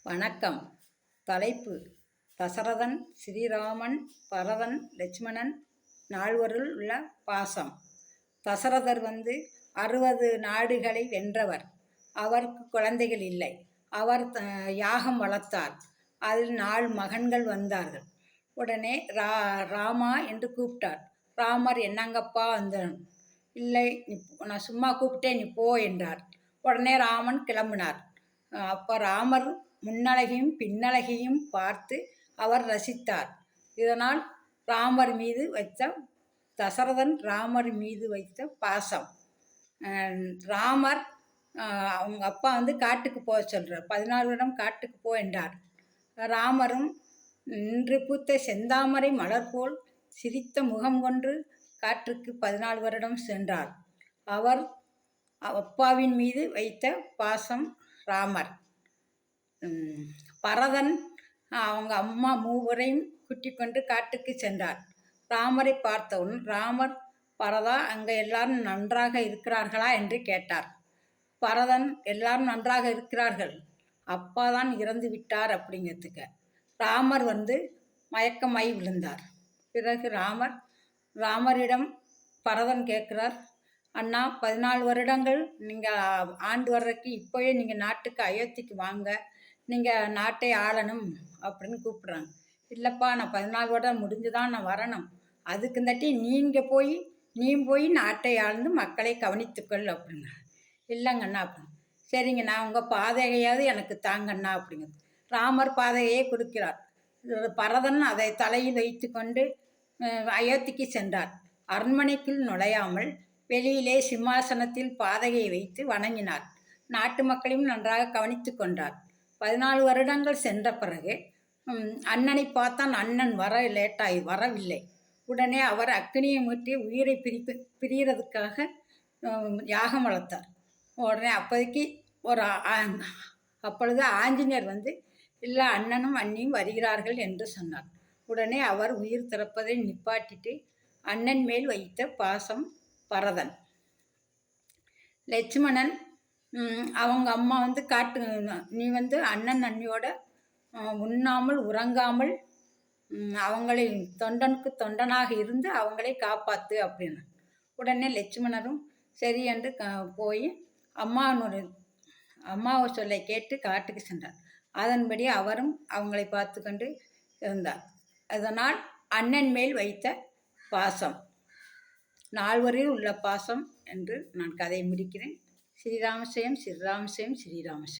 வணக்கம். தலைப்பு: தசரதன், ஸ்ரீராமன், பரதன், லட்சுமணன் நால்வருள் உள்ள பாசம். தசரதர் 60 நாடுகளை வென்றவர். அவருக்கு குழந்தைகள் இல்லை. அவர் யாகம் வளர்த்தார். அதில் 4 மகன்கள் வந்தார்கள். உடனே ராமா என்று கூப்பிட்டார். ராமர் என்னங்கப்பா வந்தேன். இல்லை, நான் சும்மா கூப்பிட்டேன், நீ போ என்றார். உடனே ராமன் கிளம்பினார். அப்போ ராமர் முன்னழகையும் பின்னழகையும் பார்த்து அவர் ரசித்தார். இதனால் தசரதன் ராமர் மீது வைத்த பாசம். ராமர் அவங்க அப்பா காட்டுக்கு போக சொல்கிறார். 14 வருடம் காட்டுக்கு போ என்றார். ராமரும் நின்று பூத்த செந்தாமரை மலர் போல் சிரித்த முகம் கொண்டு காற்றுக்கு 14 வருடம் சென்றார். அவர் அப்பாவின் மீது வைத்த பாசம் ராமர். பரதன் அவங்க அம்மா 3 கூட்டிக் கொண்டு காட்டுக்கு சென்றார். ராமரை பார்த்தவுடன் ராமர், பரதா, அங்கே எல்லாரும் நன்றாக இருக்கிறார்களா என்று கேட்டார். பரதன், எல்லாரும் நன்றாக இருக்கிறார்கள், அப்பா தான் இறந்து விட்டார் அப்படிங்கிறதுக்கு. ராமர் மயக்கமாய் விழுந்தார். பிறகு ராமரிடம் பரதன் கேட்குறார், அண்ணா, 14 வருடங்கள் நீங்கள் ஆண்டு வர்றதுக்கு இப்போயே நீங்கள் நாட்டுக்கு அயோத்திக்கு வாங்க, நீங்கள் நாட்டை ஆளணும் அப்படின்னு கூப்பிட்றாங்க. இல்லைப்பா, நான் 14 வருடம் முடிஞ்சு தான் நான் வரணும். அதுக்குந்தாட்டி நீ போய் நாட்டை ஆழ்ந்து மக்களை கவனித்துக்கொள் அப்படிங்க. இல்லைங்கண்ணா அப்படின்னு. சரிங்க, நான் உங்கள் பாதகையாவது எனக்கு தாங்கண்ணா அப்படிங்கிறது. ராமர் பாதகையே கொடுக்கிறார். பரதன் அதை தலையில் வைத்து கொண்டு அயோத்திக்கு சென்றார். அரண்மனைக்குள் நுழையாமல் வெளியிலே சிம்மாசனத்தில் பாதகையை வைத்து வணங்கினார். நாட்டு மக்களையும் நன்றாக கவனித்து கொண்டார். 14 வருடங்கள் சென்ற பிறகு அண்ணனை பார்த்தான். அண்ணன் வரவில்லை. உடனே அவர் அக்னியை மூட்டி உயிரை பிரிகிறதுக்காக யாகம் வளர்த்தார். உடனே அப்பொழுது ஆஞ்சநேயர் இல்லை, அண்ணனும் அண்ணியும் வருகிறார்கள் என்று சொன்னார். உடனே அவர் உயிர் திறப்பதை நிப்பாட்டிட்டு அண்ணன் மேல் வைத்த பாசம் பரதன். லட்சுமணன் அவங்க அம்மா நீ அண்ணன் அண்ணியோட உண்ணாமல் உறங்காமல் அவங்களை தொண்டனுக்கு தொண்டனாக இருந்து அவங்களை காப்பாற்று அப்படின்னு. உடனே லட்சுமணரும் சரி என்று போய் அம்மாவை சொல்லை கேட்டு காட்டுக்கு சென்றார். அதன்படி அவரும் அவங்களை பார்த்து கொண்டு இருந்தார். அதனால் அண்ணன் மேல் வைத்த பாசம், 4 வரில் உள்ள பாசம் என்று நான் கதையை முடிக்கிறேன். ஸ்ரீராம ஜெயம், ஸ்ரீராம ஜெயம், ஸ்ரீராம ஜெயம்.